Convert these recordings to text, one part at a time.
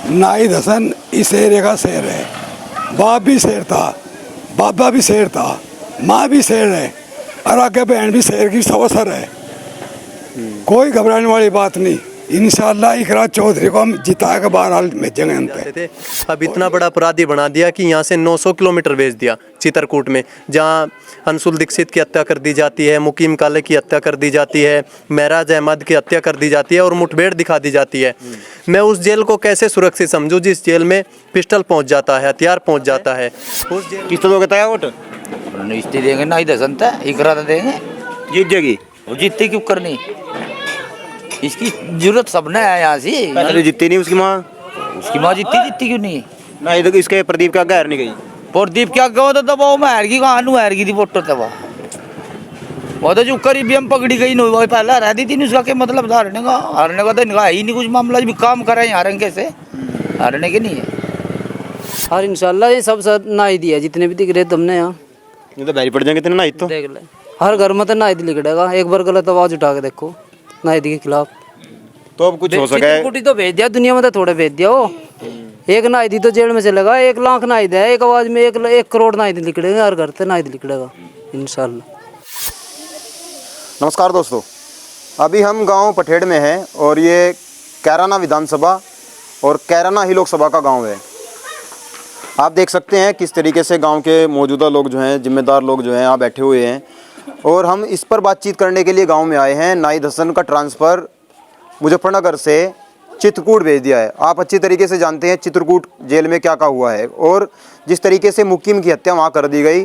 नाहिद हसन इस एरिया का शेर है। बाप भी शेर था, बाबा भी शेर था, माँ भी शेर है और आगे बहन भी शेर की सवसर है। कोई घबराने वाली बात नहीं। इंशाअल्लाह इकरा चौधरी को हम जिता के बहरहाल भेजेंगे हम पे। थे अब इतना बड़ा अपराधी बना दिया कि यहाँ से 900 किलोमीटर भेज दिया चित्रकूट में, जहाँ अंशुल दीक्षित की हत्या कर दी जाती है, मुकीम काले की हत्या कर दी जाती है, महराज अहमद की हत्या कर दी जाती है और मुठभेड़ दिखा दी जाती है। मैं उस जेल को कैसे सुरक्षित समझूं जिस जेल में पिस्टल पहुंच जाता है, हथियार पहुंच जाता है। उस जेल किस तो बताया वोट निश्चित देंगे ना, इधर संता इकरा तो देंगे, जीत जाएगी। वो जीतते क्यों करनी, इसकी जरूरत सबने है यहाँ से। पहले जीती नहीं उसकी माँ, उसकी माँ जीतती क्यों नहीं। ना इधर इसके प्रदीप का घर नहीं गई। प्रदीप क्या कहो तो वो महर की कहाँ महर की थी वोटर था वो तो जो करीब हम पकड़ी गई नहीं, वो पहला रह दी थी उसका क्या मतलब था हारने का तो इनका ही नहीं कुछ मामला भी काम कर रहे हैं हारेंगे कैसे, हारने के नहीं है। और इंशाल्लाह ये सब नाई दिया जितने भी दिख रहे तुमने यहाँ, ये तो भारी पड़ जाएंगे तेरे नाइट तो। देख ले हर घर में तो नाइद लिखड़ेगा, एक बार गलत आवाज उठा के देखो नाइद के खिलाफ तो अब कुछ हो सके। चित्रकूट तो भेज दिया दुनिया में, तो थोड़े भेज दिया वो। एक नाइदी तो जेल में चलेगा, 1 लाख नाइद है, एक आवाज में 1 करोड़ नाइद लिखड़ेगा, हर घर से नाइद लिखड़ेगा इंशाल्लाह। नमस्कार दोस्तों, अभी हम गांव पठेड़ में हैं और ये कैराना विधानसभा और कैराना ही लोकसभा का गांव है। आप देख सकते हैं किस तरीके से गांव के मौजूदा लोग जो हैं, जिम्मेदार लोग जो हैं यहाँ बैठे हुए हैं और हम इस पर बातचीत करने के लिए गांव में आए हैं। नाहिद हसन का ट्रांसफ़र मुजफ्फरनगर से चित्रकूट भेज दिया है। आप अच्छी तरीके से जानते हैं चित्रकूट जेल में क्या क्या हुआ है और जिस तरीके से मुकीम की हत्या वहाँ कर दी गई,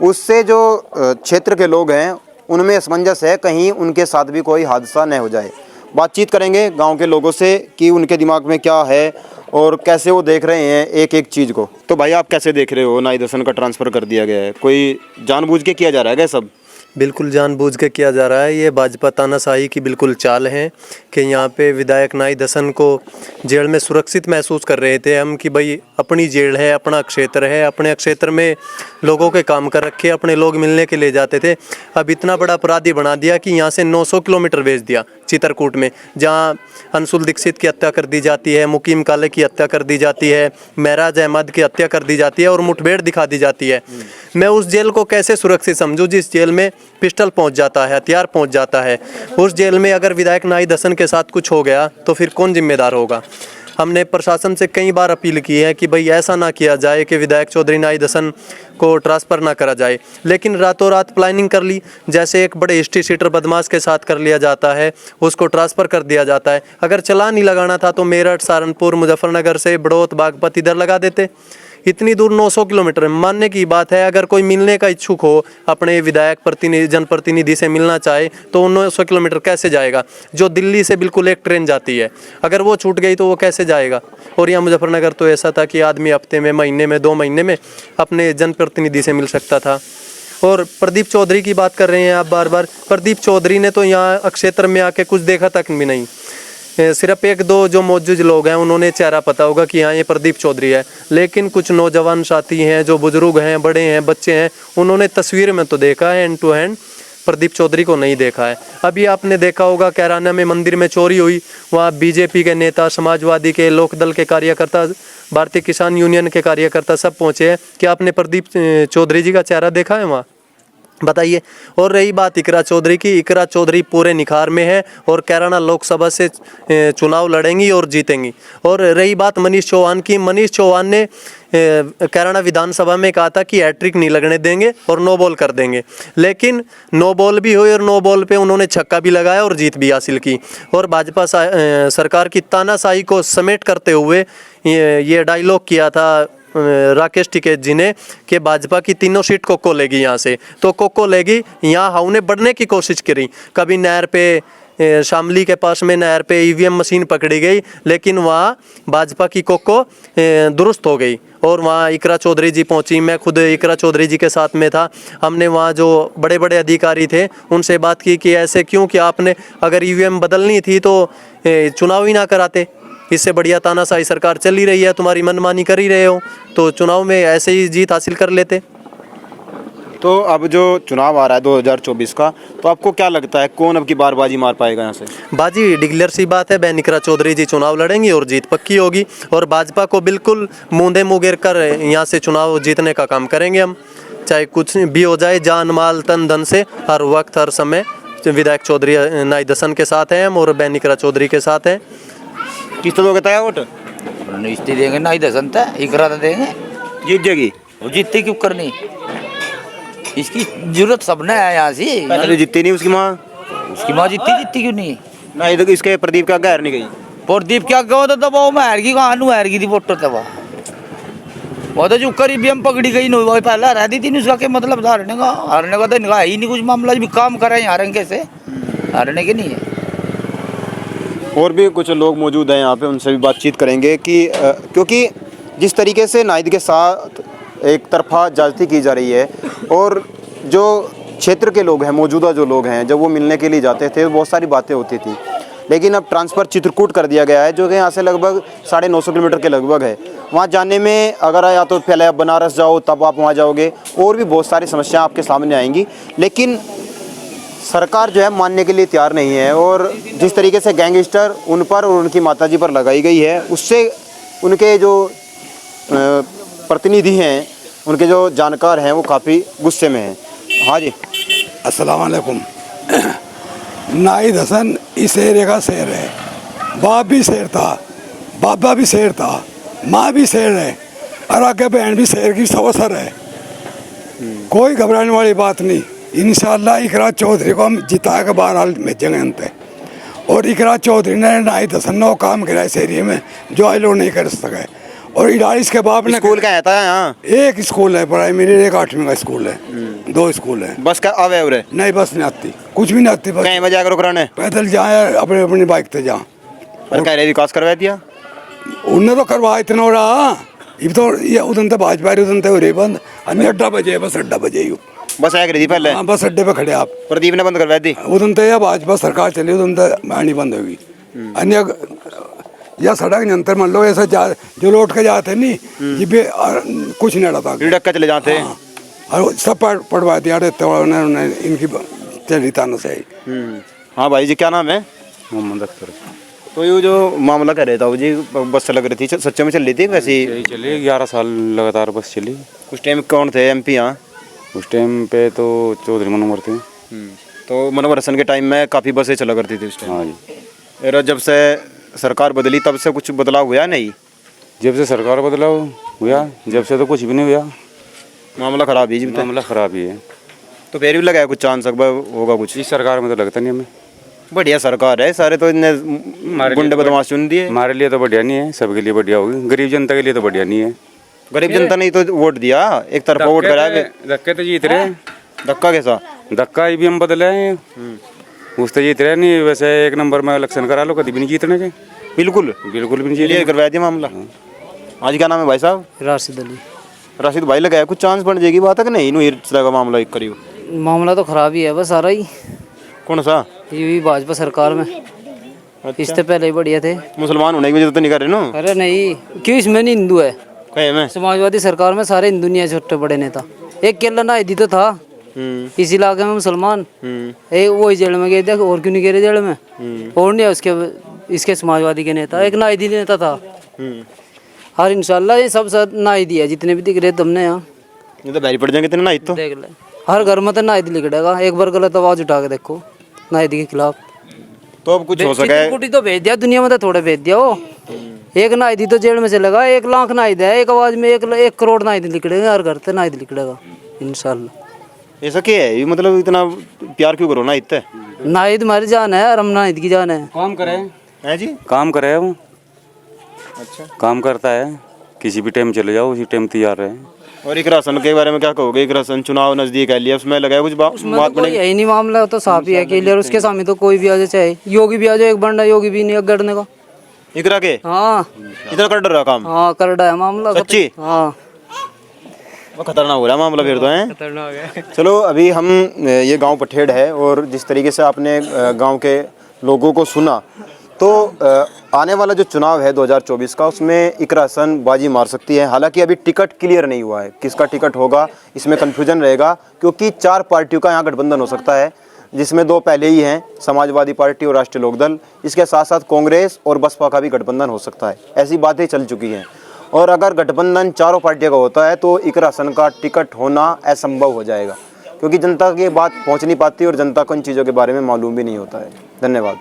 उससे जो क्षेत्र के लोग हैं उनमें असमंजस है, कहीं उनके साथ भी कोई हादसा न हो जाए। बातचीत करेंगे गांव के लोगों से कि उनके दिमाग में क्या है और कैसे वो देख रहे हैं एक एक चीज़ को। तो भाई आप कैसे देख रहे हो, नाहिद हसन का ट्रांसफ़र कर दिया गया है, कोई जानबूझ के किया जा रहा है क्या सब? बिल्कुल जानबूझ के किया जा रहा है। ये भाजपा तानाशाही की बिल्कुल चाल है कि यहाँ पे विधायक नाहिद हसन को जेल में सुरक्षित महसूस कर रहे थे हम कि भाई अपनी जेल है, अपना क्षेत्र है, अपने क्षेत्र में लोगों के काम कर रखे, अपने लोग मिलने के लिए जाते थे। अब इतना बड़ा अपराधी बना दिया कि यहाँ से 900 किलोमीटर भेज दिया चित्रकूट में, जहाँ अंशुल दीक्षित की हत्या कर दी जाती है, मुकीम काले की हत्या कर दी जाती है, महराज अहमद की हत्या कर दी जाती है और मुठभेड़ दिखा दी जाती है। मैं उस जेल को कैसे सुरक्षित समझूं जिस जेल में पिस्टल पहुंच जाता है, हथियार पहुंच जाता है। उस जेल में अगर विधायक नाहिद हसन के साथ कुछ हो गया तो फिर कौन जिम्मेदार होगा? हमने प्रशासन से कई बार अपील की है कि भाई ऐसा ना किया जाए कि विधायक चौधरी नाहिद हसन को ट्रांसफ़र ना करा जाए, लेकिन रातों रात प्लानिंग कर ली, जैसे एक बड़े हिस्ट्री शीटर बदमाश के साथ कर लिया जाता है, उसको ट्रांसफ़र कर दिया जाता है। अगर चालान ही लगाना था तो मेरठ, सहारनपुर, मुजफ्फरनगर से बड़ौत, बागपत इधर लगा देते। इतनी दूर 900 किलोमीटर मानने की बात है। अगर कोई मिलने का इच्छुक हो, अपने विधायक प्रतिनिधि, जनप्रतिनिधि से मिलना चाहे तो 900 किलोमीटर कैसे जाएगा? जो दिल्ली से बिल्कुल एक ट्रेन जाती है, अगर वो छूट गई तो वो कैसे जाएगा? और यहाँ मुजफ्फरनगर तो ऐसा था कि आदमी हफ्ते में, महीने में, 2 महीने में अपने जनप्रतिनिधि से मिल सकता था। और प्रदीप चौधरी की बात कर रहे हैं आप बार बार। प्रदीप चौधरी ने तो यहाँ क्षेत्र में आके कुछ देखा तक भी नहीं। सिर्फ 1-2 जो मौजूद लोग हैं उन्होंने चेहरा पता होगा कि हाँ ये प्रदीप चौधरी है, लेकिन कुछ नौजवान साथी हैं, जो बुजुर्ग हैं, बड़े हैं, बच्चे हैं, उन्होंने तस्वीर में तो देखा है hand to hand, Pradeep Chaudhary को नहीं देखा है। अभी आपने देखा होगा कैराना में मंदिर में चोरी हुई, वहाँ बीजेपी के नेता, समाजवादी के, लोकदल के कार्यकर्ता, भारतीय किसान यूनियन के कार्यकर्ता सब पहुँचे हैं। क्या आपने प्रदीप चौधरी जी का चेहरा देखा है वहाँ? बताइए। और रही बात इकरा चौधरी की, इकरा चौधरी पूरे निखार में है और कैराना लोकसभा से चुनाव लड़ेंगी और जीतेंगी। और रही बात मनीष चौहान की, मनीष चौहान ने कैराना विधानसभा में कहा था कि हैट्रिक नहीं लगने देंगे और नो बॉल कर देंगे, लेकिन नो बॉल भी हुई और नो बॉल पे उन्होंने छक्का भी लगाया और जीत भी हासिल की। और भाजपा सरकार की तानाशाही को समेट करते हुए ये डायलॉग किया था राकेश टिकैत जी ने कि भाजपा की 3 सीट कोको लेगी यहाँ से, तो कोको लेगी। यहाँ हमने बढ़ने की कोशिश करी, कभी नहर पे शामली के पास में नहर पे ईवीएम मशीन पकड़ी गई, लेकिन वहाँ भाजपा की कोको दुरुस्त हो गई और वहाँ इकरा चौधरी जी पहुँची। मैं खुद इकरा चौधरी जी के साथ में था। हमने वहाँ जो बड़े बड़े अधिकारी थे उनसे बात की कि ऐसे क्यों, कि आपने अगर ईवीएम बदलनी थी तो चुनाव ही ना कराते, इससे बढ़िया तानाशाही सरकार चल ही रही है, तुम्हारी मनमानी कर ही रहे हो, तो चुनाव में ऐसे ही जीत हासिल कर लेते। तो अब जो चुनाव आ रहा है 2024 का, तो आपको क्या लगता है कौन अब की बार बाजी मार पाएगा यहाँ से? बाजी डिक्लेयर सी बात है, बेनिक्रा चौधरी जी चुनाव लड़ेंगी और जीत पक्की होगी। और भाजपा को बिल्कुल मूंदे मुँह गिर कर यहाँ से चुनाव जीतने का काम करेंगे हम, चाहे कुछ भी हो जाए, जान माल तन धन से हर वक्त हर समय विधायक चौधरी नाई दसन के साथ हैं हम और बेनिक्रा चौधरी के साथ हैं। किस तरह कहता है वोट निश्चित देंगे ना, ही दसंत है इकरा तो देंगे, जीत जाएगी? वो जीतते क्यों करनी, इसकी जरूरत सबने है यहाँ से। पहले तो जीतती नहीं उसकी माँ, उसकी माँ जीतती क्यों नहीं? ना ये तो इसके प्रदीप का गैर नहीं गई। प्रदीप क्या कहो तो वो महर की कहाँ महर की थी वोटर तब वो तो जो करीबी हम पकड़ी गई नहीं, वो पहला रहती थी उसका क्या मतलब था हारने का तो इनका है ही नहीं कुछ मामला, भी काम करें हारेंगे कैसे, हारने के नहीं है। और भी कुछ लोग मौजूद हैं यहाँ पे, उनसे भी बातचीत करेंगे कि क्योंकि जिस तरीके से नाहिद के साथ एक तरफा ज्यादती की जा रही है और जो क्षेत्र के लोग हैं, मौजूदा जो लोग हैं, जब वो मिलने के लिए जाते थे बहुत सारी बातें होती थी, लेकिन अब ट्रांसफ़र चित्रकूट कर दिया गया है जो कि यहाँ से लगभग 950 किलोमीटर के लगभग है। वहाँ जाने में अगर या तो पहले आप बनारस जाओ तब आप वहाँ जाओगे, और भी बहुत सारी समस्याएं आपके सामने आएंगी, लेकिन सरकार जो है मानने के लिए तैयार नहीं है। और जिस तरीके से गैंगस्टर उन पर और उनकी माताजी पर लगाई गई है, उससे उनके जो प्रतिनिधि हैं, उनके जो जानकार हैं, वो काफ़ी गुस्से में हैं। हाँ जी, अस्सलाम वालेकुम। नाहिद हसन इस एरिया का शेर है, बाप भी शेर था, बाबा भी शेर था, माँ भी शेर है और आगे बहन भी शेर की सवसर है। कोई घबराने वाली बात नहीं। इंशाअल्लाह इकरा चौधरी को हम जिता के बहरहाल भेजेंगे अंत। और इकरा चौधरी ने नाहिद हसन ने काम किया इस एरिया में जो आई लोग नहीं कर सके। और इडारिस के बाप ने स्कूल क्या था यहाँ? एक स्कूल है प्राइमरी, एक 8वीं का स्कूल है, 2 स्कूल है। बस का आवे उरे नहीं बस नहीं आती, कुछ भी नहीं आती, बस कहीं मजा करो कराने पैदल जाए अपने अपनी बाइक पे जा। और कह रहे विकास करवा दिया उनने तो करवा इतना हो रहा, ये तो ये उधर तो भाजपा उधर तो रे बंद, अन्य अड्डा बजे, बस अड्डा बजे यू बस आया करी थी पहले। हाँ, बस अड्डे पे खड़े आप। प्रदीप ने बंद करवा दी उधर तो या भाजपा सरकार चली, उधर तो वाणी बंद होगी। अन्य या सड़क नियंत्रण मान लो ऐसा जो लौट के जाते नहीं ये भी कुछ नहीं रहता, डक्का चले जाते। हाँ, और सब पढ़वा दिया उन्होंने इनकी चली ताना से। हाँ भाई जी, क्या नाम है? मोहम्मद अख्तर। तो ये जो मामला कर रहे था वो जी, बस लग रही थी, सच्चे में चल रही थी वैसे ही? यही चली 11 साल लगातार बस चली। उस टाइम कौन थे एमपी यहाँ? उस टाइम पे तो चौधरी मनोहर थे। तो मनोहर हसन के टाइम में काफ़ी बसें चला करती थी उस टाइम। हाँ जी। और जब से सरकार बदली तब से कुछ बदलाव हुआ नहीं? जब से सरकार बदलाव हुआ, जब से तो कुछ भी नहीं हुआ, मामला ख़राब ही जी। मामला ख़राब ही है। तो फिर भी लगाया कुछ चांस होगा कुछ? इस सरकार में तो लगता नहीं हमें। बढ़िया सरकार है, सारे तो इतने गुंडे बदमाश चुन दिए। हमारे लिए तो बढ़िया नहीं है, सबके लिए बढ़िया होगी, गरीब जनता के लिए तो बढ़िया नहीं है। गरीब जनता ने तो वोट दिया, एक तरफा वोट कराया। धक्के तो जीत रहे। धक्का कैसा? धक्का ईवीएम बदले हैं, उस तो जीत रहे नहीं। वैसे 1 नंबर में इलेक्शन करा लो, कभी भी नहीं जीतने के। बिल्कुल बिल्कुल भी नहीं ये जीत। करवाया दिया मामला। आज क्या नाम है भाई साहब? राशिद अली। राशिद भाई लगाया कुछ चांस बन जाएगी बात है कि नहीं? इस तरह का मामला एक करियो। मामला तो खराब ही है बस सारा ही। कौन सा? ये भी भाजपा सरकार में, इससे पहले ही बढ़िया थे। मुसलमान होने की वजह तो नहीं कर रहे ना? अरे नहीं, क्यों इसमें नहीं हिंदू है? कहे में समाजवादी सरकार में सारे हिंदू नहीं है, छोटे बड़े नेता। एक केला नाहिदी तो था इस इलाके में मुसलमान, वही जेल में गए थे, और क्यों नहीं गए जेल में? और नहीं है उसके इसके समाजवादी के नेता, एक नाहिदी नेता था। और इंशाल्लाह ये सब नाहिदी है जितने भी दिख रहे तुमने यहाँ। ये तो बैरी पड़ जाएंगे तेरे ना तो। देख ले, हर घर में तो नाहिदी लिखड़ेगा, एक बार गलत आवाज उठा के देखो नाहिदी के खिलाफ। तो अब कुछ हो सके। चित्रकूट तो भेज दिया दुनिया में, तो थोड़े भेज दिया वो। एक नाहिदी तो जेल में चलेगा, 1 लाख नाहिद है, एक आवाज में 1 करोड़ नाहिदी लिखड़ेगा, हर घर से नाहिदी लिखड़ेगा इंशाल्लाह। ऐसा क्या है ये, मतलब इतना प्यार क्यों करो ना इतने? नाहिद हमारी जान है और हम नाहिद की जान है। काम करे है जी, काम करे वो। अच्छा, काम करता है, किसी भी टाइम चले जाओ, उसी टाइम तैयार रहे। और एक राशन के बारे में क्या कहोगे? एक राशन चुनाव नजदीक है लिया, उसमें लगाया कुछ बात कोई है ही नहीं, मामला तो साफ ही है क्लियर। उसके सामने तो कोई भी आ जाए, चाहे योगी भी आ जाए, एक बंदा योगी भी नहीं गढ़ने का। इकरा के हाँ इतना कर रहा काम? हाँ कर रहा है मामला सच्ची? हाँ वो खतरनाक हो रहा है मामला फिर तो है। खतरनाक है। चलो अभी हम ये गांव पठेड़ है, और जिस तरीके से आपने गांव के लोगों को सुना, तो आने वाला जो चुनाव है 2024 का, उसमें इकरा हसन बाजी मार सकती है। हालांकि अभी टिकट क्लियर नहीं हुआ है, किसका टिकट होगा इसमें कन्फ्यूजन रहेगा, क्योंकि 4 पार्टियों का यहाँ गठबंधन हो सकता है, जिसमें 2 पहले ही हैं, समाजवादी पार्टी और राष्ट्रीय लोकदल। इसके साथ साथ कांग्रेस और बसपा का भी गठबंधन हो सकता है, ऐसी बातें चल चुकी हैं। और अगर गठबंधन चारों पार्टियों का होता है तो इकरा हसन का टिकट होना असंभव हो जाएगा, क्योंकि जनता की बात पहुंच नहीं पाती और जनता को इन चीज़ों के बारे में मालूम भी नहीं होता है। धन्यवाद।